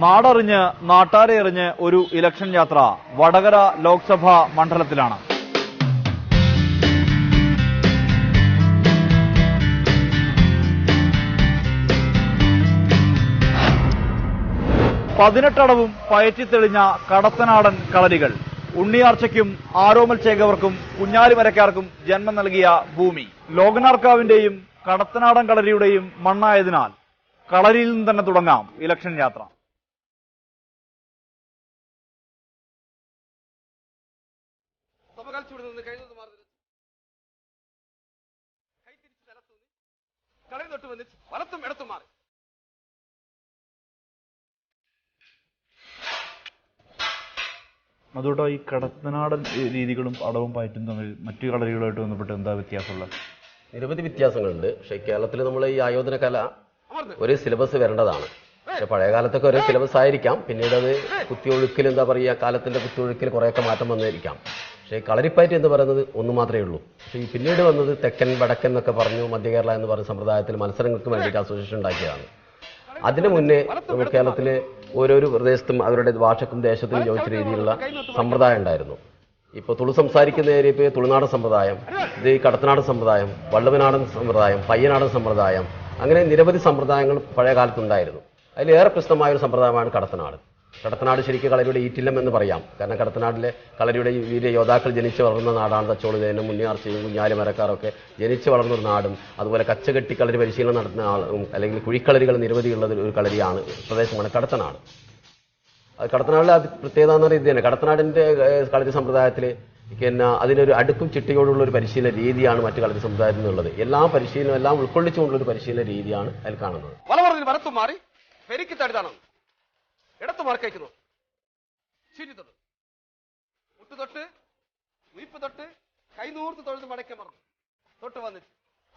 നാടറിഞ്ഞ് നാട്ടാരെ എറിഞ്ഞ് ഒരു ഇലക്ഷൻ യാത്ര വടകര ലോക്സഭാ മണ്ഡലത്തിലാണ്. പതിനെട്ടടവും പയറ്റിത്തെളിഞ്ഞ കടത്തനാടൻ കളരികൾ. ഉണ്ണിയാർച്ചയ്ക്കും ആരോമൽ ചേകവർക്കും കുഞ്ഞാലിമരക്കാർക്കും ജന്മം നൽകിയ ഭൂമി. ലോകനാർക്കാവിന്റെയും കടത്തനാടൻ കളരിയുടെയും മണ്ണായതിനാൽ കളരിയിൽ നിന്ന് തന്നെ തുടങ്ങാം ഇലക്ഷൻ യാത്ര. അതുകൊണ്ടോ ഈ കടത്തനാടൻ രീതികളും അടവും പയറ്റും തമ്മിൽ മറ്റു കളരികളുമായിട്ട് ബന്ധപ്പെട്ട് എന്താ വ്യത്യാസമുള്ളത്? നിരവധി വ്യത്യാസങ്ങളുണ്ട്. പക്ഷേ കേരളത്തിൽ നമ്മൾ ഈ ആയോധന കല ഒരു സിലബസ് വരേണ്ടതാണ്. പക്ഷെ പഴയ കാലത്തൊക്കെ ഒരു സിലബസ് ആയിരിക്കാം, പിന്നീട് അത് കുത്തിയൊഴുക്കിൽ എന്താ പറയുക, കാലത്തിന്റെ കുത്തിയൊഴുക്കിൽ കുറേയൊക്കെ മാറ്റം വന്നിരിക്കാം. പക്ഷേ കളരിപ്പയറ്റ് എന്ന് പറയുന്നത് ഒന്ന് മാത്രമേ ഉള്ളൂ. പക്ഷേ ഈ പിന്നീട് വന്നത് തെക്കൻ വടക്കൻ എന്നൊക്കെ പറഞ്ഞു മധ്യ കേരള എന്ന് പറയുന്ന സമ്പ്രദായത്തിൽ മത്സരങ്ങൾക്ക് വേണ്ടിയിട്ട് അസോസിയേഷൻ ഉണ്ടാക്കിയതാണ്. അതിനു മുന്നേ കേരളത്തിലെ ഓരോരോ പ്രദേശത്തും അവരുടെ ഭാഷക്കും ദേശത്തിനും യോജിച്ച രീതിയിലുള്ള സമ്പ്രദായം ഉണ്ടായിരുന്നു. ഇപ്പോൾ തുളു സംസാരിക്കുന്ന ഏരിയയിൽ തുളുനാടൻ സമ്പ്രദായം, ഇത് ഈ കടത്തനാടൻ സമ്പ്രദായം, വള്ളവനാടൻ സമ്പ്രദായം, പയ്യനാടൻ സമ്പ്രദായം, അങ്ങനെ നിരവധി സമ്പ്രദായങ്ങൾ പഴയ കാലത്തുണ്ടായിരുന്നു. അതിലേറെ പ്രസിദ്ധമായ ഒരു സമ്പ്രദായമാണ് കടത്തനാട്. കടത്തനാട് ശരിക്കും കളരിയുടെ ഈറ്റില്ലം എന്ന് പറയാം. കാരണം കടത്തനാടിലെ കളരിയുടെ വീര യോദ്ധാക്കൾ ജനിച്ചു വളർന്ന നാടാണ്. തച്ചോളുതേനും മുന്നിയാർച്ചയും കുഞ്ഞാലിമരക്കാരൊക്കെ ജനിച്ചു വളർന്നൊരു നാടും, അതുപോലെ കച്ചകെട്ടി കളരി പരിശീലനം നടത്തുന്ന ആളും അല്ലെങ്കിൽ കുഴിക്കളരികൾ നിരവധിയുള്ള ഒരു കളരിയാണ് പ്രദേശമാണ് കടത്തനാട്. അത് കടത്തനാടിലെ പ്രത്യേകത എന്ന് പറയുന്നത് തന്നെ കടത്തനാടിന്റെ കളരി സമ്പ്രദായത്തിൽ പിന്നെ അതിനൊരു അടുക്കും ചിട്ടയോടുള്ള ഒരു പരിശീലന രീതിയാണ് മറ്റു കളരി സമ്പ്രദായത്തിൽ നിന്നുള്ളത്. എല്ലാ പരിശീലനം എല്ലാം ഉൾക്കൊള്ളിച്ചുകൊണ്ടുള്ള ഒരു പരിശീലന രീതിയാണ് അതിൽ കാണുന്നത്. ഇടത്ത് മാർക്കയക്കുന്നു, ശരി തൊട്ട് മുട്ട് തൊട്ട് വീപ്പ് തൊട്ട് കൈ നൂർത്ത് തൊഴുത് മടക്കി മറന്നു തൊട്ട് വന്നിട്ട്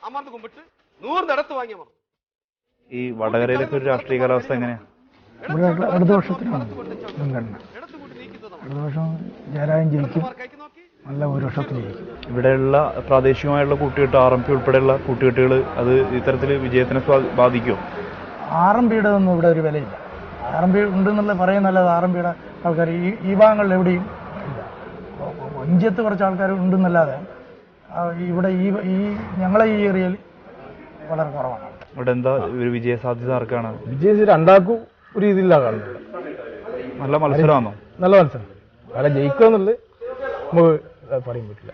അമർന്ന് കുമ്പിട്ട് 100 ഇടത്ത് വാങ്ങിയ മറന്നു. ഈ വടകരയിലൊക്കെ ഒരു രാഷ്ട്രീയ കാലാവസ്ഥ എങ്ങനെയാ? ഇടതുപക്ഷത്തിനാണ് മുൻഗണന. ഇടതുപക്ഷം ജയരാജൻ ജയിക്കും, നല്ല ഭൂരിപക്ഷത്തിൽ ജയിക്കും. ഇവിടെയുള്ള പ്രാദേശികമായുള്ള കൂട്ടുകെട്ട് RMP ഉൾപ്പെടെയുള്ള കൂട്ടുകെട്ടുകൾ അത് ഇത്തരത്തിൽ വിജയത്തിനെ ബാധിക്കുമോ? RMPയുടെ ഒന്നും ഇവിടെ ഒരു വിലയില്ല. RMP ഉണ്ടെന്നുള്ള പറയുന്നല്ലത് RMPയുടെ ആൾക്കാർ ഈ ഭാഗങ്ങളിൽ എവിടെയും ഇല്ല. ഒഞ്ചത്ത് കുറച്ച് ആൾക്കാർ ഉണ്ടെന്നല്ലാതെ ഇവിടെ ഈ ഞങ്ങളെ ഈ ഏരിയയിൽ വളരെ കുറവാണ്. ഇവിടെ എന്താ ഒരു വിജയ സാധ്യത ആർക്കാണ്? വിജയം രണ്ടാക്കും ഒരു രീതിയിലാണ് കാണുന്നത്. നല്ല മത്സരമാണോ? നല്ല മത്സരം. അല്ല ജയിക്കുക എന്നുള്ളത് നമുക്ക് പറയാൻ പറ്റില്ല.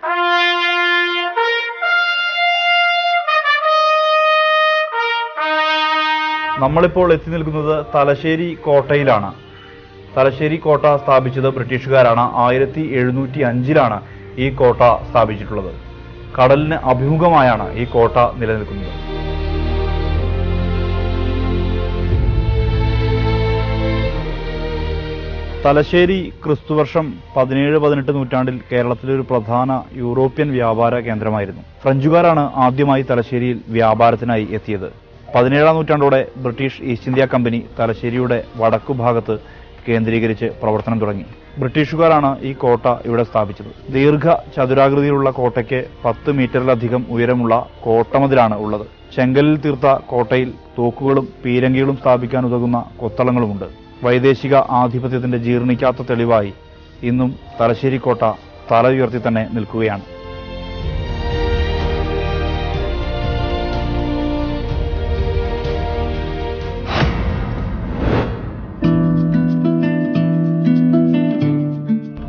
നമ്മളിപ്പോൾ എത്തി നിൽക്കുന്നത് തലശ്ശേരി കോട്ടയിലാണ്. തലശ്ശേരി കോട്ട സ്ഥാപിച്ചത് ബ്രിട്ടീഷുകാരാണ്. 1705 ഈ കോട്ട സ്ഥാപിച്ചിട്ടുള്ളത്. കടലിന് അഭിമുഖമായാണ് ഈ കോട്ട നിലനിൽക്കുന്നത്. തലശ്ശേരി ക്രിസ്തുവർഷം 17-18 നൂറ്റാണ്ടിൽ കേരളത്തിലെ ഒരു പ്രധാന യൂറോപ്യൻ വ്യാപാര കേന്ദ്രമായിരുന്നു. ഫ്രഞ്ചുകാരാണ് ആദ്യമായി തലശ്ശേരിയിൽ വ്യാപാരത്തിനായി എത്തിയത്. 17-ാം നൂറ്റാണ്ടോടെ ബ്രിട്ടീഷ് ഈസ്റ്റ് ഇന്ത്യ കമ്പനി തലശ്ശേരിയുടെ വടക്കുഭാഗത്ത് കേന്ദ്രീകരിച്ച് പ്രവർത്തനം തുടങ്ങി. ബ്രിട്ടീഷുകാരാണ് ഈ കോട്ട ഇവിടെ സ്ഥാപിച്ചത്. ദീർഘ ചതുരാകൃതിയിലുള്ള കോട്ടയ്ക്ക് 10 മീറ്ററിലധികം ഉയരമുള്ള കോട്ടമതിലാണ് ഉള്ളത്. ചെങ്കലിൽ തീർത്ത കോട്ടയിൽ തോക്കുകളും പീരങ്കികളും സ്ഥാപിക്കാൻ ഉതകുന്ന കൊത്തളങ്ങളുമുണ്ട്. വൈദേശിക ആധിപത്യത്തിന്റെ ജീർണിക്കാത്ത തെളിവായി ഇന്നും തലശ്ശേരി കോട്ട തല ഉയർത്തി തന്നെ നിൽക്കുകയാണ്.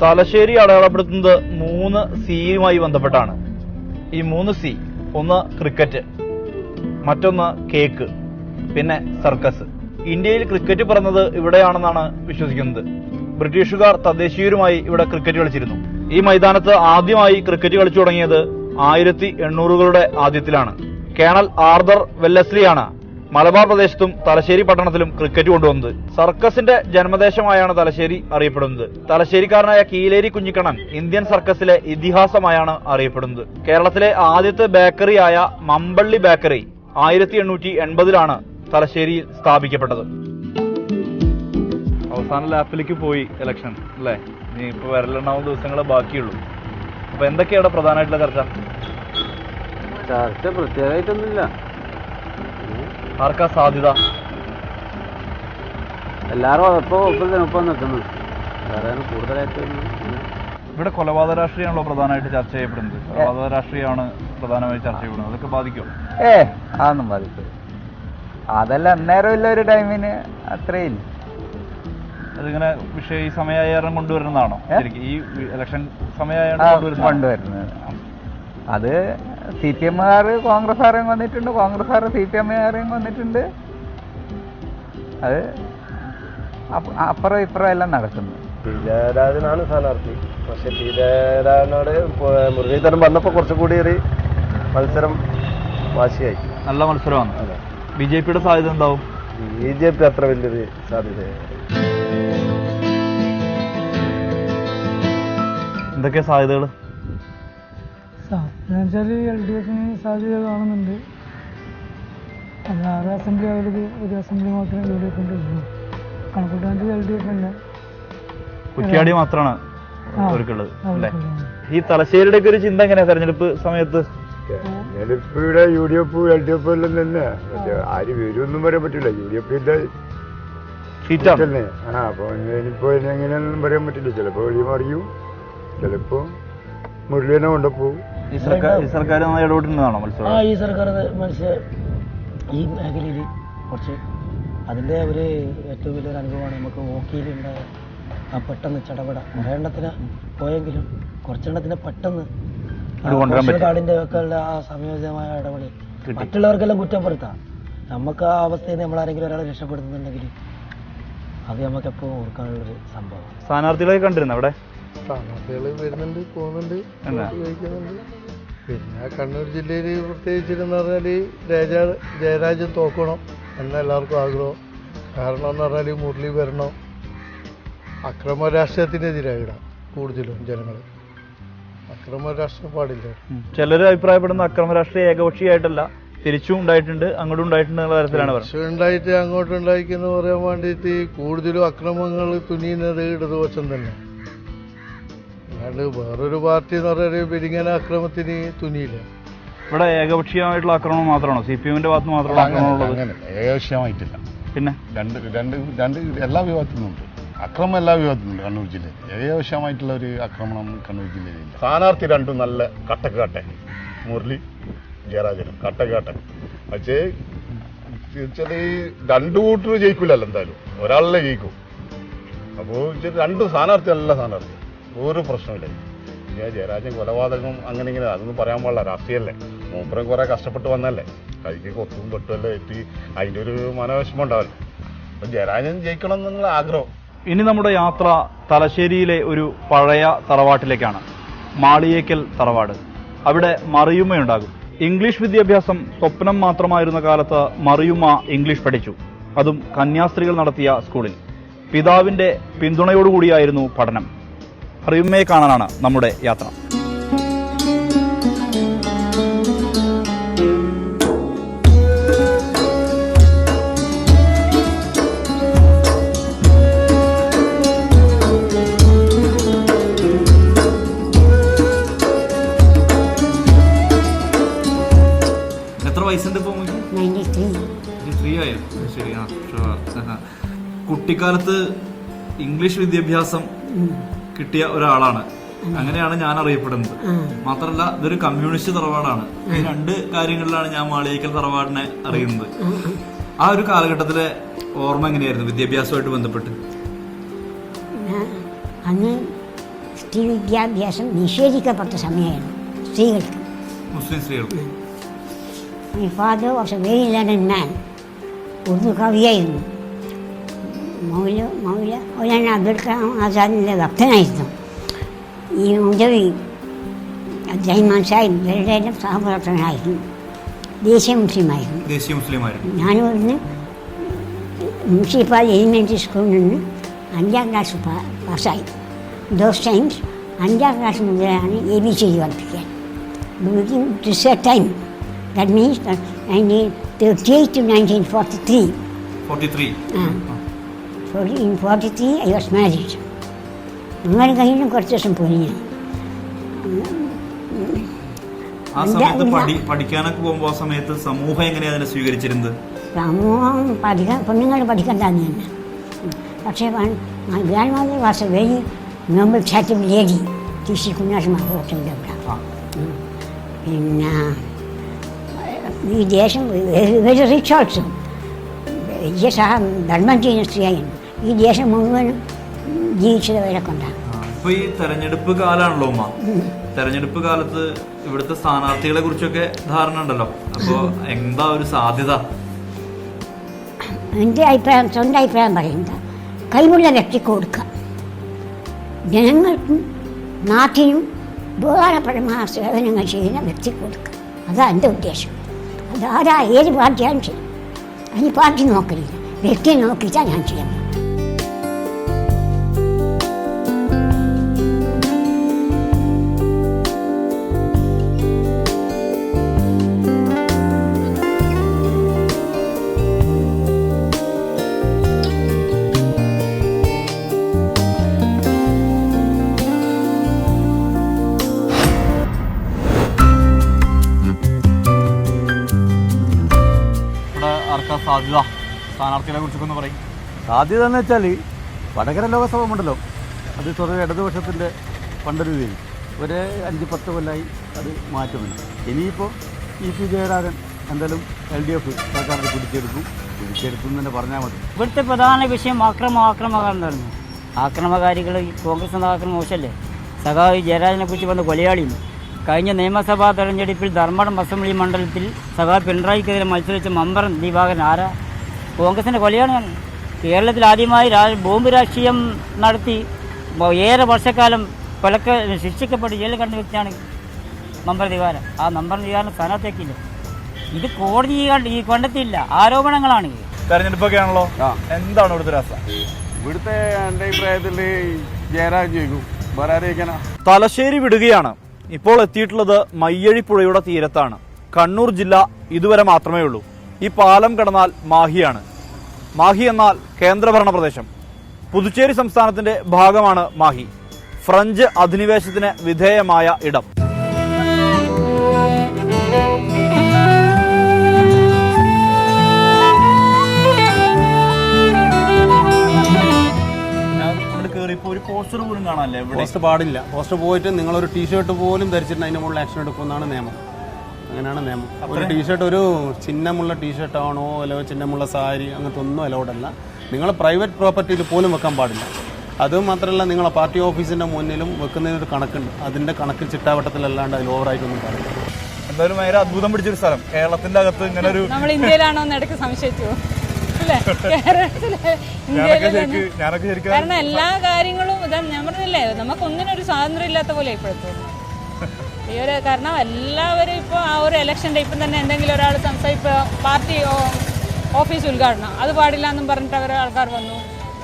തലശ്ശേരി അടയാളപ്പെടുത്തുന്നത് 3 സിയുമായി ബന്ധപ്പെട്ടാണ്. ഈ 3 സി, ഒന്ന് ക്രിക്കറ്റ്, മറ്റൊന്ന് കേക്ക്, പിന്നെ സർക്കസ്. ഇന്ത്യയിൽ ക്രിക്കറ്റ് പിറന്നത് ഇവിടെയാണെന്നാണ് വിശ്വസിക്കുന്നത്. ബ്രിട്ടീഷുകാർ തദ്ദേശീയരുമായി ഇവിടെ ക്രിക്കറ്റ് കളിച്ചിരുന്നു. ഈ മൈതാനത്ത് ആദ്യമായി ക്രിക്കറ്റ് കളിച്ചു തുടങ്ങിയത് 1800കളുടെ ആദ്യത്തിലാണ്. കേണൽ ആർതർ വെല്ലസ്ലിയാണ് മലബാർ പ്രദേശത്തും തലശ്ശേരി പട്ടണത്തിലും ക്രിക്കറ്റ് കൊണ്ടുവന്നത്. സർക്കസിന്റെ ജന്മദേശമായാണ് തലശ്ശേരി അറിയപ്പെടുന്നത്. തലശ്ശേരിക്കാരനായ കീലേരി കുഞ്ഞിക്കണ്ണൻ ഇന്ത്യൻ സർക്കസിലെ ഇതിഹാസമായാണ് അറിയപ്പെടുന്നത്. കേരളത്തിലെ ആദ്യത്തെ ബേക്കറിയായ മമ്പള്ളി ബേക്കറി 1880 തലശ്ശേരിയിൽ സ്ഥാപിക്കപ്പെട്ടത്. അവസാന ലാപ്പിലേക്ക് പോയി ഇലക്ഷൻ അല്ലേ? ഇനി ഇപ്പൊ വരലെണ്ണാവുന്ന ദിവസങ്ങളെ ബാക്കിയുള്ളൂ. അപ്പൊ എന്തൊക്കെയാണ് പ്രധാനമായിട്ടുള്ള ചർച്ച? പ്രത്യേകമായിട്ടൊന്നുമില്ല. ആർക്കാ സാധ്യത? എല്ലാവരും ഒപ്പം നിൽക്കുന്നു. വേറെ കൂടുതലായിട്ട് ഇവിടെ കൊലപാതക രാഷ്ട്രീയമാണല്ലോ പ്രധാനമായിട്ട് ചർച്ച ചെയ്യപ്പെടുന്നത്. കൊലപാതക രാഷ്ട്രീയമാണ് പ്രധാനമായും ചർച്ച ചെയ്യപ്പെടുന്നത്. അതൊക്കെ ബാധിക്കുമോ? അതൊന്നും ബാധിക്കും. അതെല്ലാം അന്നേരം ഇല്ല, ഒരു ടൈമിന് അത്രയും. അതിങ്ങനെ വിഷയം ഈ സമയമായാലും കൊണ്ടുവരുന്നതാണോ? ഈ ഇലക്ഷൻ സമയമായാണ് കൊണ്ടുവരുന്നത്. അത് CPM-കാർ കോൺഗ്രസ്സുകാരെയും വന്നിട്ടുണ്ട്, കോൺഗ്രസ്സുകാർ CPM-കാരെയും വന്നിട്ടുണ്ട്. അത് അപ്പുറം ഇപ്പുറം എല്ലാം നടക്കുന്നു. പി ജയരാജനാണ് സ്ഥാനാർത്ഥി. പക്ഷെ പി ജയരാജനോട് മുരളീധരൻ വന്നപ്പോൾ കുറച്ചുകൂടി ഒരു മത്സരം വാശിയായി. നല്ല മത്സരമാണ്. BJP-യുടെ സാധ്യത എന്താവും? BJP അത്ര വലിയൊരു സാധ്യതയാണ്. എന്തൊക്കെ സാധ്യതകൾ? LDF സാധ്യത കാണുന്നുണ്ട്. 6 അസംബ്ലി ആയാലും ഒരു അസംബ്ലി മാത്രമേ LDF ഉള്ളൂ. കണക്കൂട്ടാണ്ട് LDF തന്നെ. കുറ്റ്യാടി മാത്രമാണ് അവർക്കുള്ളത് അല്ലേ? ഈ തലശ്ശേരിയുടെ ഒക്കെ ഒരു ചിന്ത എങ്ങനെയാ തെരഞ്ഞെടുപ്പ് സമയത്ത്? തെരഞ്ഞെടുപ്പിവിടെ UDF LDF എല്ലാം തന്നെ. ആര് വരുമൊന്നും പറയാൻ പറ്റില്ല. UDF-ന്റെ സീറ്റാണ് തന്നെ. അപ്പൊ ഇനിയിപ്പോ എങ്ങനെയാണെന്നും പറയാൻ പറ്റില്ല. ചിലപ്പോ വഴി മറിയും, ചിലപ്പോ മുരളീനെ കൊണ്ടുപോകും. ഈ സർക്കാർ നന്നായി ഇടപെടുന്നതാണോ മത്സരം? ഈ സർക്കാർ ഈ മേഖലയിൽ കുറച്ച് അതിൻ്റെ ഒരു ഏറ്റവും വലിയൊരു അനുഭവമാണ് നമുക്ക് ഹോക്കിയിലുണ്ടായ ആ പെട്ടെന്ന് ചടപട. കുറേ എണ്ണത്തിന് പോയെങ്കിലും കുറച്ചെണ്ണത്തിന് പെട്ടെന്ന് കാർഡിൻ്റെ ഒക്കെ ഉള്ള ആ സംയോജിതമായ ഇടപെടൽ മറ്റുള്ളവർക്കെല്ലാം കുറ്റപ്പെടുത്താം. നമുക്ക് ആ അവസ്ഥയിൽ നമ്മൾ ആരെങ്കിലും ഒരാളെ രക്ഷപ്പെടുത്തുന്നുണ്ടെങ്കിൽ അത് നമുക്ക് എപ്പോഴും ഓർക്കാനുള്ളൊരു സംഭവം. സ്ഥാനാർത്ഥികളെ കണ്ടിരുന്നു അവിടെ? സ്ഥാനാർത്ഥികൾ വരുന്നുണ്ട്, പോകുന്നുണ്ട്, ഉപയോഗിക്കുന്നുണ്ട്. പിന്നെ കണ്ണൂർ ജില്ലയിൽ പ്രത്യേകിച്ചിരുന്ന് പറഞ്ഞാൽ ജയരാജൻ തോക്കണം എന്ന എല്ലാവർക്കും ആഗ്രഹം. കാരണം എന്ന് പറഞ്ഞാൽ മുരളി വരണം. അക്രമ രാഷ്ട്രീയത്തിനെതിരായിടാം കൂടുതലും ജനങ്ങൾ. അക്രമ രാഷ്ട്രീയം പാടില്ല. ചിലർ അഭിപ്രായപ്പെടുന്ന അക്രമ രാഷ്ട്രീയ ഏകപക്ഷീയമായിട്ടല്ല, തിരിച്ചും ഉണ്ടായിട്ടുണ്ട്, അങ്ങോട്ടും ഉണ്ടായിട്ടുണ്ട് എന്നുള്ള തരത്തിലാണ് പറയുന്നത്. ഉണ്ടായിട്ട് അങ്ങോട്ടും ഉണ്ടായിക്കെന്ന് പറയാൻ വേണ്ടിയിട്ട് കൂടുതലും അക്രമങ്ങൾ തുനിയുന്നത് ഇടതുപക്ഷം തന്നെ. അല്ലാണ്ട് വേറൊരു പാർട്ടി എന്ന് പറയുന്നത് പെരിങ്ങനെ അക്രമത്തിന് തുനിയില്ല. ഇവിടെ ഏകപക്ഷീയമായിട്ടുള്ള ആക്രമണം മാത്രമാണോ? CPM-ന്റെ ഭാഗത്ത് മാത്രമുള്ള ആക്രമണം ഉള്ളത്? ഏകപക്ഷീയമായിട്ടില്ല. പിന്നെ രണ്ട് എല്ലാ വിഭാഗത്തിലുമുണ്ട് അക്രമം. എല്ലാ വിഭാഗത്തിലുണ്ട് കണ്ണൂർ ജില്ലയിൽ. ഏകപക്ഷീയമായിട്ടുള്ള ഒരു ആക്രമണം കണ്ണൂർ ജില്ലയിലില്ല. സ്ഥാനാർത്ഥി രണ്ടും നല്ല കട്ടക്കാട്ടെ. മുരളി ജയരാജനും കട്ടക്കാട്ടെ. പക്ഷേ രണ്ടു കൂട്ടർ ജയിക്കില്ലല്ലോ, എന്തായാലും ഒരാളെ ജയിക്കും. അപ്പോൾ രണ്ടും സ്ഥാനാർത്ഥി നല്ല സ്ഥാനാർത്ഥി, ഒരു പ്രശ്നമില്ല. ജയരാജൻ കൊലപാതകം അങ്ങനെ ഇങ്ങനെ അതൊന്നും പറയാൻ പാടില്ല, രാഷ്ട്രീയല്ലേ. മൂപ്പരം കുറെ കഷ്ടപ്പെട്ട് വന്നല്ലേ, കൈക്ക് കൊത്തും പെട്ടുമല്ലേ എത്തി, അതിൻ്റെ ഒരു മനോവിഷമം ഉണ്ടാവല്ലോ. അപ്പം ജയരാജൻ ജയിക്കണം എന്നുള്ള ആഗ്രഹം. ഇനി നമ്മുടെ യാത്ര തലശ്ശേരിയിലെ ഒരു പഴയ തറവാട്ടിലേക്കാണ്. മാളിയേക്കൽ തറവാട്. അവിടെ മറിയുമ്മയുണ്ടാകും. ഇംഗ്ലീഷ് വിദ്യാഭ്യാസം സ്വപ്നം മാത്രമായിരുന്ന കാലത്ത് മറിയുമ്മ ഇംഗ്ലീഷ് പഠിച്ചു. അതും കന്യാസ്ത്രീകൾ നടത്തിയ സ്കൂളിൽ. പിതാവിന്റെ പിന്തുണയോടുകൂടിയായിരുന്നു പഠനം. മറിയുമ്മയെ കാണാനാണ് നമ്മുടെ യാത്ര. എത്ര വയസ്സുണ്ട് ഇപ്പോൾ? 93 ആയോ? ശരി. കുട്ടിക്കാലത്ത് ഇംഗ്ലീഷ് വിദ്യാഭ്യാസം കിട്ടിയ ഒരാളാണ്. അങ്ങനെയാണ് ഞാൻ അറിയപ്പെടുന്നത്. മാത്രമല്ല ഇതൊരു കമ്മ്യൂണിസ്റ്റ് തറവാടാണ്. ഈ രണ്ട് കാര്യങ്ങളിലാണ് ഞാൻ മാളിയേക്കൽ തറവാടിനെ അറിയുന്നത്. ആ ഒരു കാലഘട്ടത്തിലെ ഓർമ്മ എങ്ങനെയായിരുന്നു വിദ്യാഭ്യാസമായിട്ട് ബന്ധപ്പെട്ട്? അന്ന് സ്ത്രീ വിദ്യാഭ്യാസം നിഷേധിക്കപ്പെട്ട സമയമായിരുന്നു സ്ത്രീകൾക്ക്, മുസ്ലിം സ്ത്രീകൾക്ക്. My father was a very learned man. Urdu കവിയായിരുന്നു. Maulana Abdul Kalam ആസാദിൻ്റെ ഭക്തനായിരുന്നു. ഈ ഉദവി അബ്ദുറഹ്മാൻ സാഹിബ് ഇവരുടെയെല്ലാം സഹപ്രവർത്തകനായിരുന്നു. ദേശീയ മുസ്ലിമായിരുന്നു. ഞാനിവിടുന്ന് മുനിസിപ്പൽ എലിമെൻ്ററി സ്കൂളിൽ നിന്ന് 5ാം ക്ലാസ് പാസ്സായി. ദോസ് ടൈംസ് 5ാം ക്ലാസ് മുതലാണ് ABCD പഠിപ്പിക്കാൻ. Research time. That means 1938 to 1943. 43. In 43 I was married. അങ്ങനെ കഴിഞ്ഞും കുറച്ച് ദിവസം പോയി ഞാൻ. ആ സമയത്ത് പഠിക്കാനൊക്കെ പോകുമ്പോൾ ആ സമയത്ത് സമൂഹം എങ്ങനെയാണ് അതിനെ സ്വീകരിച്ചിരുന്നത്? സമൂഹം പെണ്ണുങ്ങൾ പഠിക്കണ്ടെന്ന് തന്നെ. പക്ഷേ my grandmother was a very noble-hearted lady. T.C. കുഞ്ഞാശ്ശമ്മ ഹോട്ടലിൻ്റെ അവിടെ. പിന്നെ ഈ ദേശം വെരി റിച്ച് ഓൾസോ. വലിയ ധർമ്മം ചെയ്യുന്ന സ്ത്രീയായിരുന്നു. ഈ ദേശം മുഴുവൻ ജീവിച്ചത് വരെ കൊണ്ടാണ്. ഇപ്പൊ ഈ തെരഞ്ഞെടുപ്പ് കാലാണല്ലോ ഉമ്മ. തെരഞ്ഞെടുപ്പ് കാലത്ത് ഇവിടുത്തെ സ്ഥാനാർത്ഥികളെ കുറിച്ചൊക്കെ ധാരണ ഉണ്ടല്ലോ. അപ്പോ എന്താ ഒരു സാധ്യത? എൻ്റെ അഭിപ്രായം, സ്വന്തം അഭിപ്രായം പറയുന്നത്, കഴിവുള്ള വ്യക്തിക്ക് കൊടുക്കുക. ജനങ്ങൾക്കും നാട്ടിനും ഉപകാരപ്രദമായ സേവനങ്ങൾ ചെയ്യുന്ന വ്യക്തിക്ക് കൊടുക്കുക. അതാണ് എൻ്റെ ഉദ്ദേശം. അതാരാ ഏത് പാർട്ടിയാണ് ചെയ്യും. അതിന് പാർട്ടി നോക്കലില്ല, വ്യക്തിയെ നോക്കിയിട്ടാണ് ഞാൻ ചെയ്യുന്നത്. സാധ്യത സ്ഥാനാർത്ഥികളെ കുറിച്ചൊക്കെ ഒന്ന് പറയും. സാധ്യത എന്ന് വെച്ചാൽ വടകര ലോകസഭ മണ്ഡലം അത് സ്വതവേ ഇടതുപക്ഷത്തിൻ്റെ പണ്ടൊരു രീതിയിൽ ഒരു 5-10 കൊല്ലമായി അത് മാറ്റുമില്ല. ഇനിയിപ്പോൾ E.P. ജയരാജൻ എന്തായാലും LDF സർക്കാരിന് പിടിച്ചെടുക്കും എന്ന് തന്നെ പറഞ്ഞാൽ മതി. ഇവിടുത്തെ പ്രധാന വിഷയം ആക്രമകാരനായിരുന്നു. ആക്രമകാരികൾ കോൺഗ്രസ് ആക്രമം മോശമല്ലേ. സഖാവ് ജയരാജനെ കുറിച്ച് പറഞ്ഞ കൊലയാളിയും. കഴിഞ്ഞ നിയമസഭാ തെരഞ്ഞെടുപ്പിൽ ധർമ്മടം അസംബ്ലി മണ്ഡലത്തിൽ സഖാവ് പിണറായിക്കെതിരെ മത്സരിച്ച മമ്പറം ദീപാകരൻ ആരാ? കോൺഗ്രസിൻ്റെ കൊലയാളിയാണ്. കേരളത്തിൽ ആദ്യമായി ബോംബ് രാഷ്ട്രീയം നടത്തി ഏറെ വർഷക്കാലം ശിക്ഷിക്കപ്പെട്ട് ജയിലിൽ കണ്ട വ്യക്തിയാണ് മമ്പറം ദീപാകരൻ. ആ മമ്പറം ദീപാകരൻ സ്ഥാനാർത്ഥിയാക്കിയില്ല. ഇത് കോടതി കണ്ടെത്തിയില്ല, ആരോപണങ്ങളാണ്. തെരഞ്ഞെടുപ്പൊക്കെ ആണല്ലോ, എന്താണ് ഇവിടുത്തെ രാഷ്ട്ര? ഇവിടുത്തെ എൻ്റെ അഭിപ്രായത്തിൽ ജയരാജ് ജയിക്കും. വേറെ ആരെയൊക്കെയാണ്? തലശ്ശേരി വിടുകയാണ്. ഇപ്പോൾ എത്തിയിട്ടുള്ളത് മയ്യഴിപ്പുഴയുടെ തീരത്താണ്. കണ്ണൂർ ജില്ല ഇതുവരെ മാത്രമേ ഉള്ളൂ. ഈ പാലം കടന്നാൽ മാഹിയാണ്. മാഹി എന്നാൽ കേന്ദ്രഭരണ പ്രദേശം. പുതുച്ചേരി സംസ്ഥാനത്തിന്റെ ഭാഗമാണ് മാഹി. ഫ്രഞ്ച് അധിനിവേശത്തിന് വിധേയമായ ഇടം. ഒരു പോസ്റ്റർ പോലും കാണാനല്ലേ? പോസ്റ്റർ പാടില്ല. പോസ്റ്റർ പോയിട്ട് നിങ്ങളൊരു ടീഷർട്ട് പോലും ധരിച്ചിട്ട് അതിൻ്റെ മുകളിൽ ആക്ഷൻ എടുക്കുമെന്നാണ് നിയമം. അങ്ങനെയാണ് നിയമം. ഒരു ടീഷർട്ട്, ഒരു ചിഹ്നമുള്ള ടീഷർട്ടാണോ അല്ലെങ്കിൽ ചിഹ്നമുള്ള സാരി, അങ്ങനത്തെ ഒന്നും അലൗഡല്ല. നിങ്ങൾ പ്രൈവറ്റ് പ്രോപ്പർട്ടിയിൽ പോലും വെക്കാൻ പാടില്ല. അതുമാത്രമല്ല, നിങ്ങളെ പാർട്ടി ഓഫീസിൻ്റെ മുന്നിലും വെക്കുന്നതിനൊരു കണക്കുണ്ട്. അതിൻ്റെ കണക്കിൽ ചിട്ടാവട്ടത്തിലല്ലാണ്ട് അതിൽ ഓവറായിട്ടൊന്നും പാടില്ല. എന്തായാലും ഭയങ്കര അത്ഭുതം പിടിച്ചൊരു സ്ഥലം. കേരളത്തിന്റെ അകത്ത് ഇങ്ങനെ ഒരു, നമ്മൾ ഇന്ത്യയിലാണോ എന്ന് ഇടയ്ക്ക് സംശയിച്ചു. കാരണം എല്ലാ കാര്യങ്ങളും ഞാൻ പറഞ്ഞില്ലേ, നമുക്ക് ഒന്നിനൊരു സ്വാതന്ത്ര്യം ഇല്ലാത്ത പോലെ ഇപ്പോഴത്തെ ഈ ഒരു. കാരണം എല്ലാവരും ഇപ്പോൾ ആ ഒരു ഇലക്ഷൻ്റെ ഇപ്പം തന്നെ എന്തെങ്കിലും ഒരാൾ സംസാരിക്കുക, പാർട്ടി ഓഫീസ് ഉദ്ഘാടനം അത് പാടില്ല എന്നും പറഞ്ഞിട്ട് അവർ ആൾക്കാർ വന്നു.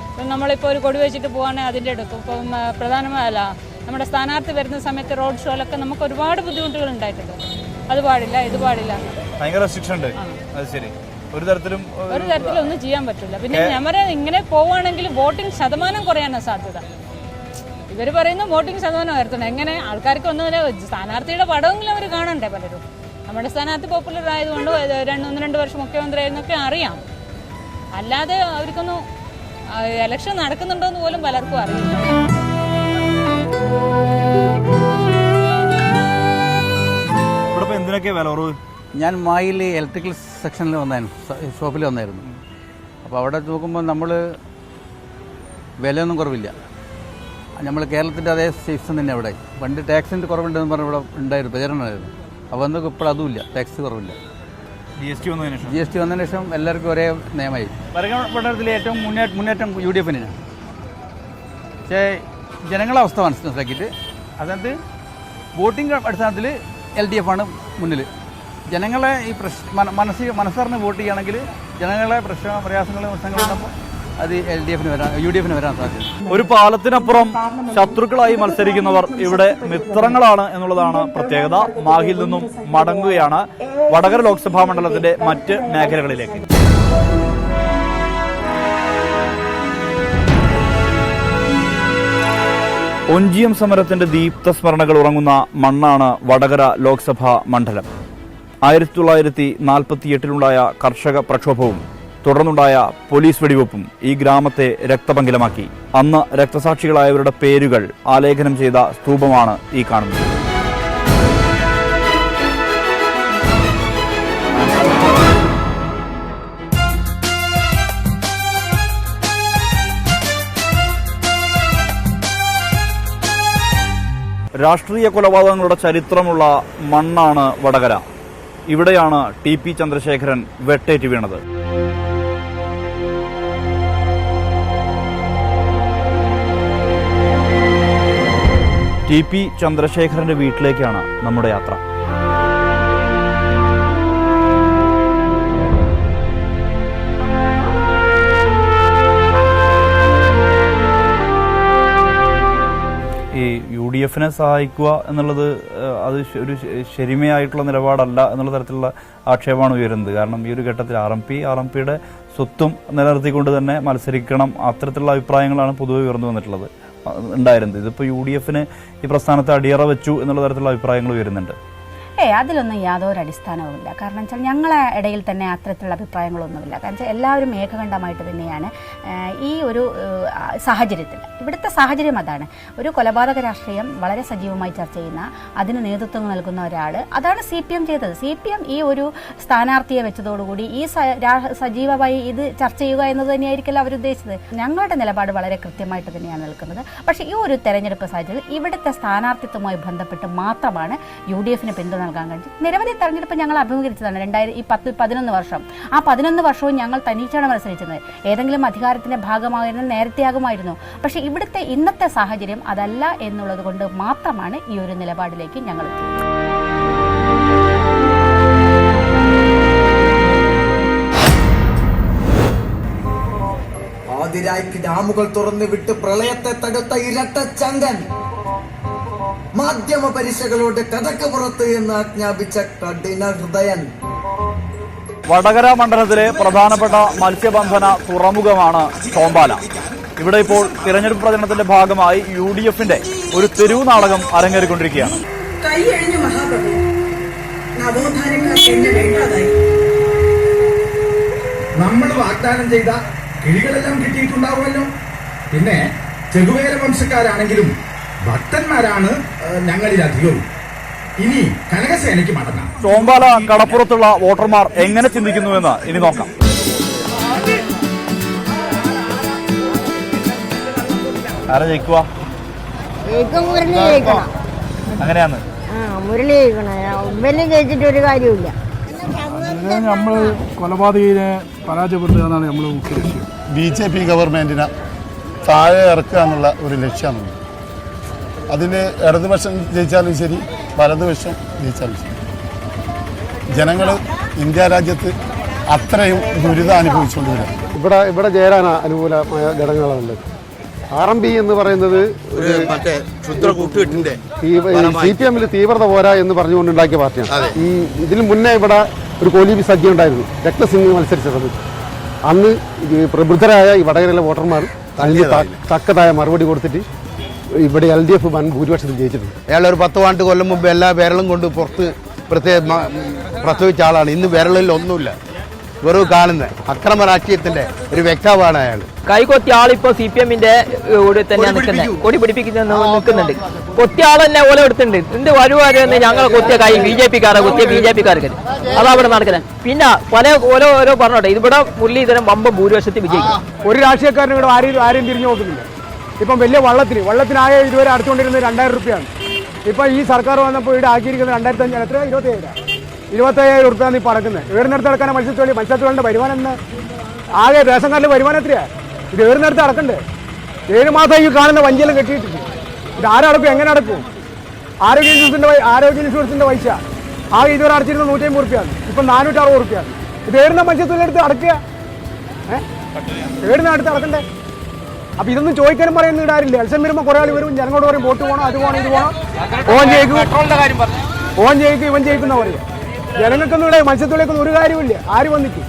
ഇപ്പം നമ്മളിപ്പോൾ ഒരു കൊടി വെച്ചിട്ട് പോവുകയാണെങ്കിൽ അതിൻ്റെ എടുക്കും. ഇപ്പം പ്രധാനമല്ല, നമ്മുടെ സ്ഥാനാർത്ഥി വരുന്ന സമയത്ത് റോഡ് ഷോയിലൊക്കെ നമുക്ക് ഒരുപാട് ബുദ്ധിമുട്ടുകൾ ഉണ്ടായിട്ടുണ്ട്. അത് പാടില്ല, ഇത് പാടില്ല, ഭയങ്കര റെസ്ട്രിക്ഷൻ ഉണ്ട്. അത് ശരി, ഒരു തരത്തിലും ഒന്നും ചെയ്യാൻ പറ്റില്ല. പിന്നെ ഞാൻ പറയാം, ഇങ്ങനെ പോവുകയാണെങ്കിൽ വോട്ടിംഗ് ശതമാനം കുറയാനാണ് സാധ്യത. ഇവർ പറയുന്നു വോട്ടിംഗ് ശതമാനം ഉയർത്തണം. എങ്ങനെ? ആൾക്കാർക്ക് ഒന്നും സ്ഥാനാർത്ഥിയുടെ പടമെങ്കിലും അവർ കാണണ്ടേ പലരും. നമ്മുടെ സ്ഥാനാർത്ഥി പോപ്പുലർ ആയതുകൊണ്ട് 1-2 വർഷം മുഖ്യമന്ത്രി ആയിരുന്നൊക്കെ അറിയാം. അല്ലാതെ അവർക്കൊന്നും ഇലക്ഷൻ നടക്കുന്നുണ്ടോ എന്ന് പോലും പലർക്കും അറിയില്ല. എന്തിനൊക്കെ വില കുറവ്? ഞാൻ മായിൽ ഇലക്ട്രിക്കൽ സെക്ഷനിൽ വന്നായിരുന്നു, ഷോപ്പിൽ വന്നായിരുന്നു. അപ്പോൾ അവിടെ നോക്കുമ്പോൾ നമ്മൾ വിലയൊന്നും കുറവില്ല. നമ്മൾ കേരളത്തിൻ്റെ അതേ സിസ്റ്റം തന്നെ അവിടെ. പണ്ട് ടാക്സിൻ്റെ കുറവുണ്ടെന്ന് പറഞ്ഞാൽ ഇവിടെ ഉണ്ടായിരുന്നു, പ്രചരണമായിരുന്നു. അപ്പോൾ എന്തൊക്കെ ഇപ്പോൾ അതുമില്ല, ടാക്സ് കുറവില്ല. GST വന്നതിന് ശേഷം എല്ലാവർക്കും ഒരേ നിയമമായി. ഭരണത്തിൽ ഏറ്റവും മുന്നേറ്റം UDF-ന്. പക്ഷേ ജനങ്ങളെ അവസ്ഥ മനസ്സിലാക്കിയിട്ട് അതായത് വോട്ടിംഗ് അടിസ്ഥാനത്തിൽ LDF ആണ് മുന്നിൽ. ജനങ്ങളെ ഈ മനസ്സറിഞ്ഞ് വോട്ട് ചെയ്യുകയാണെങ്കിൽ ജനങ്ങളെ പ്രയാസങ്ങളും പ്രശ്നങ്ങളുള്ളപ്പോൾ അത് UDF-ന് വരാൻ സാധ്യത. ഒരു പാലത്തിനപ്പുറം ശത്രുക്കളായി മത്സരിക്കുന്നവർ ഇവിടെ മിത്രങ്ങളാണ് എന്നുള്ളതാണ് പ്രത്യേകത. മാഹിയിൽ നിന്നും മടങ്ങുകയാണ് വടകര ലോക്സഭാ മണ്ഡലത്തിന്റെ മറ്റ് മേഖലകളിലേക്ക്. ഒഞ്ചിയം സമരത്തിന്റെ ദീപ്ത സ്മരണകൾ ഉറങ്ങുന്ന മണ്ണാണ് വടകര ലോക്സഭാ മണ്ഡലം. 1948-ലുണ്ടായ കർഷക പ്രക്ഷോഭവും തുടർന്നുണ്ടായ പോലീസ് വെടിവെപ്പും ഈ ഗ്രാമത്തെ രക്തപങ്കിലമാക്കി. അന്ന് രക്തസാക്ഷികളായവരുടെ പേരുകൾ ആലേഖനം ചെയ്ത സ്തൂപമാണ് ഈ കാണുന്നത്. രാഷ്ട്രീയ കൊലപാതകങ്ങളുടെ ചരിത്രമുള്ള മണ്ണാണ് വടകര. ഇവിടെയാണ് ടി.പി. ചന്ദ്രശേഖരൻ വെട്ടേറ്റ് വീണത്. ടി.പി. ചന്ദ്രശേഖരന്റെ വീട്ടിലേക്കാണ് നമ്മുടെ യാത്ര. ഈ UDFനെ സഹായിക്കുക എന്നുള്ളത് അത് ഒരു ശരിമയായിട്ടുള്ള നിലപാടല്ല എന്നുള്ള തരത്തിലുള്ള ആക്ഷേപമാണ് ഉയരുന്നത്. കാരണം ഈ ഒരു ഘട്ടത്തിൽ RMPയുടെ സ്വത്തും നിലനിർത്തിക്കൊണ്ട് തന്നെ മത്സരിക്കണം, അത്തരത്തിലുള്ള അഭിപ്രായങ്ങളാണ് പൊതുവെ ഉയർന്നു വന്നിട്ടുള്ളത് ഉണ്ടായിരുന്നത്. ഇതിപ്പോൾ UDFന് ഈ പ്രസ്ഥാനത്തെ അടിയറ വെച്ചു എന്നുള്ള തരത്തിലുള്ള അഭിപ്രായങ്ങൾ ഉയരുന്നുണ്ട്. അതിലൊന്നും യാതൊരു അടിസ്ഥാനവുമില്ല. കാരണം വെച്ചാൽ ഞങ്ങളെ ഇടയിൽ തന്നെ അത്തരത്തിലുള്ള അഭിപ്രായങ്ങളൊന്നുമില്ല. കാരണം വെച്ചാൽ എല്ലാവരും ഏകകണ്ഠമായിട്ട് തന്നെയാണ് ഈ ഒരു സാഹചര്യത്തിൽ, ഇവിടുത്തെ സാഹചര്യം അതാണ്. ഒരു കൊലപാതക രാഷ്ട്രീയം വളരെ സജീവമായി ചർച്ച ചെയ്യുന്ന, അതിന് നേതൃത്വം നൽകുന്ന ഒരാൾ, അതാണ് CPM ചെയ്തത്. CPM ഈ ഒരു സ്ഥാനാർത്ഥിയെ വെച്ചതോടുകൂടി ഈ സജീവമായി ഇത് ചർച്ച ചെയ്യുക എന്നത് തന്നെയായിരിക്കില്ല അവരുദ്ദേശിച്ചത്. ഞങ്ങളുടെ നിലപാട് വളരെ കൃത്യമായിട്ട് തന്നെയാണ് നിൽക്കുന്നത്. പക്ഷേ ഈ ഒരു തെരഞ്ഞെടുപ്പ് സാഹചര്യത്തിൽ ഇവിടുത്തെ സ്ഥാനാർത്ഥിത്വവുമായി ബന്ധപ്പെട്ട് മാത്രമാണ് UDFന് പിന്തുണ നൽകാൻ കഴിഞ്ഞു. നിരവധി തെരഞ്ഞെടുപ്പ് ഞങ്ങൾ അഭിമുഖീകരിച്ചതാണ്. 11 വർഷം. ആ 11 വർഷവും ഞങ്ങൾ തനിച്ചാണ് മത്സരിച്ചത്. ഏതെങ്കിലും അധികാരത്തിന്റെ ഭാഗമായിരുന്നു നേരത്തെയാകുമായിരുന്നു. പക്ഷെ ഇവിടുത്തെ ഇന്നത്തെ സാഹചര്യം അതല്ല എന്നുള്ളത് കൊണ്ട് മാത്രമാണ് ഈ ഒരു നിലപാടിലേക്ക് ഞങ്ങൾ എത്തിയത്. ആതിരായ്ക്ക് ഡാമുകൾ തുറന്നു വിട്ട് പ്രളയത്തെ തടുത്ത ഇരട്ട ചങ്കൻ, മാധ്യമ പരീക്ഷകളോട് കടക്ക് പുറത്ത് എന്ന് ആജ്ഞാപിച്ച കഠിന ഹൃദയൻ. വടകര മണ്ഡലത്തിലെ പ്രധാനപ്പെട്ട മത്സ്യബന്ധന തുറമുഖമാണ് ചോമ്പാല. ഇവിടെ ഇപ്പോൾ തിരഞ്ഞെടുപ്പ് പ്രചരണത്തിന്റെ ഭാഗമായി UDFന്റെ ഒരു തെരുവ് നാടകം അരങ്ങേറിക്കൊണ്ടിരിക്കുകയാണ്. കൈയഴിഞ്ഞു മഹാപ്രഭു, നവോത്ഥാനക്കാർക്ക് എന്നെ വേണ്ടാതായി. നമ്മൾ വാഗ്ദാനം ചെയ്ത കിഴികളെല്ലാം കിട്ടിയിട്ടുണ്ടാവുമല്ലോ. പിന്നെ ചെകുവേര വംശക്കാരാണെങ്കിലും ഭക്തന്മാരാണ് ഞങ്ങളിലധികവും. ഇനി കനകസേനയ്ക്ക് മടങ്ങാം. ചോമ്പാല കടപ്പുറത്തുള്ള വോട്ടർമാർ എങ്ങനെ ചിന്തിക്കുന്നുവെന്ന് ഇനി നോക്കാം. ആരാ ജയിക്കുക? അങ്ങനെയാണ്. മുരളി ജയിക്കണം. ജയിച്ചിട്ട് ഒരു കാര്യമില്ല. നമ്മൾ കൊലപാതകയെ പരാജയപ്പെടുത്തുക എന്നാണ് നമ്മൾ മുഖ്യ ലക്ഷ്യം. BJP ഗവൺമെന്റിനെ താഴെ ഇറക്കുക എന്നുള്ള ഒരു ലക്ഷ്യമാണ്. അതിൽ ഇടതുപക്ഷം ജയിച്ചാലും ശരി, വലതുപക്ഷം ജയിച്ചാലും ശരി, ജനങ്ങൾ ഇന്ത്യ രാജ്യത്ത് അത്രയും ദുരിതം അനുഭവിച്ചുകൊണ്ട് വരും. ഇവിടെ ചേരാൻ അനുകൂലമായ ഘടകങ്ങളുണ്ട്. RMP എന്ന് പറയുന്നത് CPM തീവ്രത പോരാ എന്ന് പറഞ്ഞുകൊണ്ടുണ്ടാക്കിയ പാർട്ടിയാണ്. ഇതിന് മുന്നേ ഇവിടെ ഒരു കോലീബി സഖ്യം ഉണ്ടായിരുന്നു, രക്തസിംഗ് മത്സരിച്ച സമയത്ത്. അന്ന് പ്രബുദ്ധരായ ഈ വടകരയിലെ വോട്ടർമാർ അതിന് തക്കതായ മറുപടി കൊടുത്തിട്ട് ഇവിടെ LDF വൻ ഭൂരിപക്ഷത്തിൽ ജയിച്ചിട്ടുണ്ട്. അയാൾ ഒരു 10 കൊല്ലം മുമ്പ് എല്ലാ വിരലും കൊണ്ട് പുറത്ത് പ്രസവിച്ച ആളാണ്. ഇന്ന് വിരലിൽ ഒന്നുമില്ല, വെറും കാണുന്ന അക്രമ രാഷ്ട്രീയത്തിന്റെ ഒരു വ്യക്താവാണ് അയാൾ. കൈകൊത്തിയ ആളിപ്പോ CPMന്റെ കൂടെ തന്നെയാണ് നിൽക്കുന്നത്, കൊടി പിടിപ്പിക്കുന്നുണ്ട്. കൊത്തിയ ആൾ തന്നെ ഓല എടുത്തിട്ടുണ്ട്. എന്ത് വരുവാരെന്ന് ഞങ്ങളെ കൊത്തിയ കൈ BJPക്കാരെ കൊത്തിയ BJPക്കാർക്ക് അതവിടെ നടക്കുന്നത്. പിന്നെ പല ഓരോ പറഞ്ഞോട്ടെ, ഇവിടെ മുരളീധരൻ വമ്പം ഭൂരിപക്ഷത്തിൽ വിജയിക്കും. ഒരു രാഷ്ട്രീയക്കാരനും ഇവിടെ ആരെയും തിരിഞ്ഞു നോക്കുന്നില്ല. ഇപ്പം വലിയ വള്ളത്തിനായ ഇതുവരെ അടച്ചുകൊണ്ടിരുന്നത് 2000 രൂപയാണ്. ഇപ്പം ഈ സർക്കാർ വന്നപ്പോൾ ഇവിടെ ആക്കിയിരിക്കുന്നത് 2500, എത്ര 27,000 രൂപയാണ് ഇപ്പോൾ അടക്കുന്നത്. ഏറിനടുത്ത് അടക്കാനാണ് മത്സ്യത്തൊഴിലിൻ്റെ വരുമാനം എന്ന്. ആകെ റേഷൻ കാർഡിൽ വരുമാനം എത്രയാണ്? ഇത് ഏറിനടുത്ത് അടക്കണ്ടേ? 7 മാസം ഈ കാണുന്ന വഞ്ചിയെല്ലാം കെട്ടിയിട്ടില്ല. ഇത് ആരടക്കും, എങ്ങനെ അടക്കും? ആരോഗ്യ ഇൻഷുറൻസിൻ്റെ പൈസ ആകെ ഇതുവരെ അടച്ചിരുന്നത് 150 രൂപയാണ്, ഇപ്പം 460 രൂപയാണ്. ഇത് ഏറിന മത്സ്യത്തൊഴിലെടുത്ത് അടക്കുക, ഏറിനടുത്ത് അടക്കണ്ടേ? അപ്പൊ ഇതൊന്നും ചോദിക്കാനും പറയുന്ന ഇടാറില്ല. എലക്ഷൻ വരുമ്പോൾ കുറെ ആൾ വരും, ജനങ്ങളോട് പറയും വോട്ട് പോകണം, അത് പോകണം, ഇത് പോകണം. ഓൻ ജയിക്കും, ഇവൻ ജയിക്കുന്ന പറയും. ജനങ്ങൾക്കൊന്നും ഇവിടെ മത്സ്യത്തൊഴിലേക്കൊന്നും ഒരു കാര്യമില്ല. ആര് വന്നിട്ട്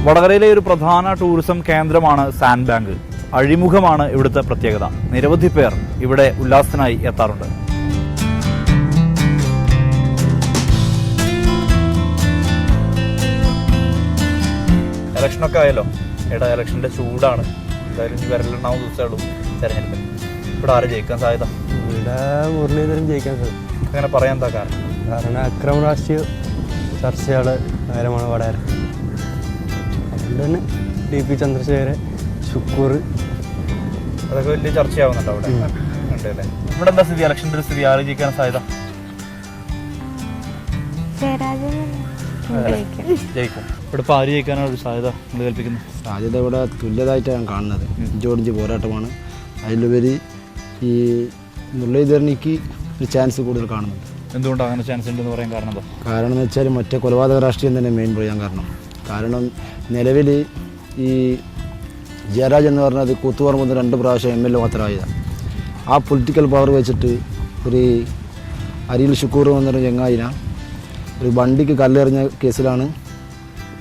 വടകരയിലെ ഒരു പ്രധാന ടൂറിസം കേന്ദ്രമാണ് സാൻഡ് ബാങ്ക്. അഴിമുഖമാണ് ഇവിടുത്തെ പ്രത്യേകത. നിരവധി പേർ ഇവിടെ ഉല്ലാസത്തിനായി എത്താറുണ്ട്. ഇലക്ഷനൊക്കെ ആയല്ലോ. ഇലക്ഷൻ്റെ ചൂടാണ്. എന്തായാലും ഇനി വരലുണ്ടാവുന്ന ദിവസമേ ഉള്ളൂ തെരഞ്ഞെടുപ്പ്. ഇവിടെ ആരെ ജയിക്കാൻ സാധ്യത? ഇവിടെ മുരളീധരൻ ജയിക്കാൻ സാധ്യത. അങ്ങനെ പറയാൻ എന്താ കാരണം? കാരണം അക്രമ രാഷ്ട്രീയ ചർച്ചയുടെ നേരമാണ് വടകര. അതുകൊണ്ട് തന്നെ DP ചന്ദ്രശേഖരൻ, ശുക്കൂർ അതൊക്കെ വലിയ ചർച്ചയാവുന്നുണ്ട് അവിടെ. ഉണ്ടല്ലേ. ഇവിടെ എന്താ സ്ഥിതി? ഇലക്ഷൻ്റെ ഒരു സ്ഥിതി ആര് ജയിക്കാൻ സാധ്യത? ജയിക്കും. ഇവിടെ ഇപ്പോൾ ആര് ജയിക്കാനാണ് ഒരു സാധ്യത നിങ്ങൾ കൽപ്പിക്കുന്നത്? സാധ്യത ഇവിടെ തുല്യതായിട്ടാണ് ഞാൻ കാണുന്നത്. ഇഞ്ചോടിഞ്ച് പോരാട്ടമാണ്. അതിലുപരി ഈ മുരളീധരനിക്ക് ഒരു ചാൻസ് കൂടുതൽ കാണുന്നുണ്ട്. എന്തുകൊണ്ടാണ് അങ്ങനെ ചാൻസ് ഉണ്ടെന്ന് പറയാൻ കാരണം എന്താ? കാരണം എന്ന് വെച്ചാൽ മറ്റേ കൊലപാതക രാഷ്ട്രീയം തന്നെ മെയിൻ പറയാൻ കാരണം നിലവിൽ ഈ ജയരാജ് എന്ന് പറഞ്ഞത് കൂത്തുപറമ്പ് 2 പ്രാവശ്യം MLA മാത്രമായതാണ്. ആ പൊളിറ്റിക്കൽ പവർ വെച്ചിട്ട് ഒരു അരിയിൽ ശുക്കൂർ എന്നൊരു ചെങ്ങായിന ഒരു വണ്ടിക്ക് കല്ലെറിഞ്ഞ കേസിലാണ്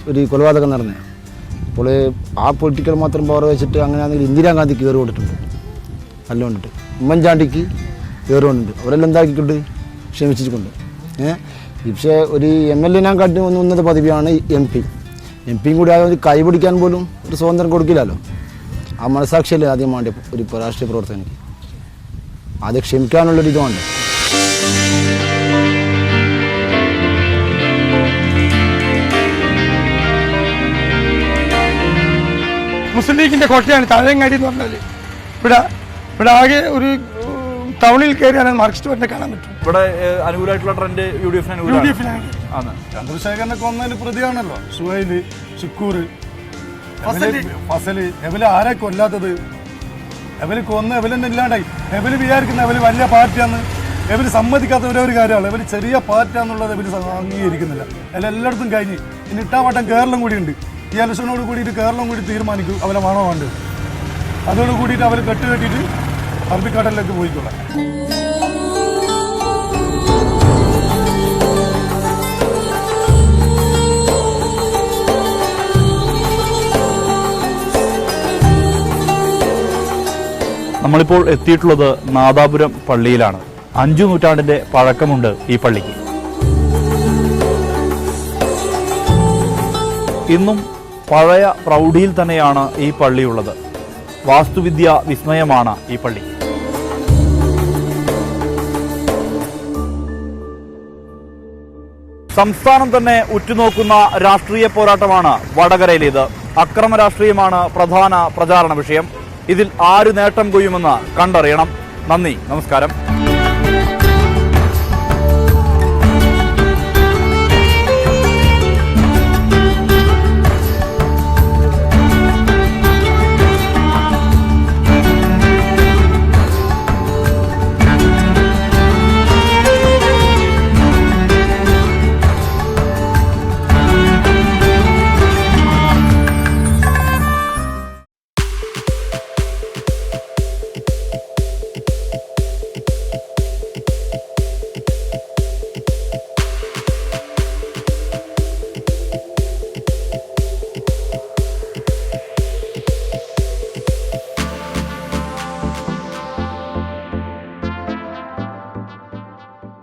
ഒരു കൊലപാതകം നടന്നത്. അപ്പോൾ ആ പൊളിറ്റിക്കൽ മാത്രം പവർ വെച്ചിട്ട് അങ്ങനെയാണെങ്കിൽ ഇന്ദിരാഗാന്ധിക്ക് കയറി കൊണ്ടിട്ടുണ്ട്, കല്ലുകൊണ്ടിട്ട് ഉമ്മൻചാണ്ടിക്ക് കയറി കൊണ്ടിട്ടുണ്ട്. അവരെല്ലാം എന്താക്കിക്കൊണ്ട് ക്ഷമിച്ചിട്ടുണ്ട്. പക്ഷേ ഒരു MLA കാട്ടി ഉന്നത പദവിയാണ് MP കൂടി ആയ കൈപിടിക്കാൻ പോലും ഒരു സ്വാതന്ത്ര്യം കൊടുക്കില്ലല്ലോ. ആ മനസാക്ഷിയല്ലേ ആദ്യം വേണ്ട ഒരു രാഷ്ട്രീയ പ്രവർത്തകനിക്ക്. അത് ക്ഷമിക്കാനുള്ളൊരു ഇതുണ്ട്. മുസ്ലിം ലീഗിന്റെ കോട്ടയാണ് താഴെങ്ങാടി എന്ന് പറഞ്ഞാൽ. ഇവിടെ ആകെ ഒരു ടൗണിൽ കയറിയാണ് മാർക്സിസ്റ്റ് പാർട്ടിനെ കാണാൻ പറ്റും. ഇവിടെ അനുകൂലമായിട്ടുള്ള ട്രെൻഡ് UDF ചന്ദ്രശേഖരനെ കൊന്നതിന് പ്രതിയാണല്ലോ സുഹൈല്, ശുക്കൂർ, ഫസല്. എവല് ആരെ കൊല്ലാത്തത്? എവല് കൊന്ന് എവലെന്നെ ഇല്ലാണ്ടായി. എവല് വിചാരിക്കുന്ന എവല് വലിയ പാർട്ടിയാന്ന് എവര് സമ്മതിക്കാത്ത ഒരു കാര്യമാണ്. എവര് ചെറിയ പാർട്ടിയാന്നുള്ളത് എവര് അംഗീകരിക്കുന്നില്ല. എല്ലായിടത്തും കഴിഞ്ഞ് ഇനി ഇട്ടാവട്ടം കേരളം കൂടിയുണ്ട്. ഈ ഇലക്ഷനോട് കൂടിയിട്ട് കേരളം കൂടി തീരുമാനിക്കും അവരെ വേണോ വേണ്ടത്. അതോട് കൂടിയിട്ട് അവർ കെട്ടിയിട്ട് അറബിക്കടലിലേക്ക് പോയിക്കൊള്ളാം. നമ്മളിപ്പോൾ എത്തിയിട്ടുള്ളത് നാദാപുരം പള്ളിയിലാണ്. 5 നൂറ്റാണ്ടിന്റെ പഴക്കമുണ്ട് ഈ പള്ളിക്ക്. ഇന്നും പഴയ പ്രൗഢിയിൽ തന്നെയാണ് ഈ പള്ളിയുള്ളത്. വാസ്തുവിദ്യ വിസ്മയമാണ് ഈ പള്ളി. സംസ്ഥാനം തന്നെ ഉറ്റുനോക്കുന്ന രാഷ്ട്രീയ പോരാട്ടമാണ് വടകരയിലേത്. അക്രമ രാഷ്ട്രീയമാണ് പ്രധാന പ്രചാരണ വിഷയം. ഇതിൽ ആര് നേട്ടം കൊയ്യുമെന്ന് കണ്ടറിയണം. നന്ദി, നമസ്കാരം.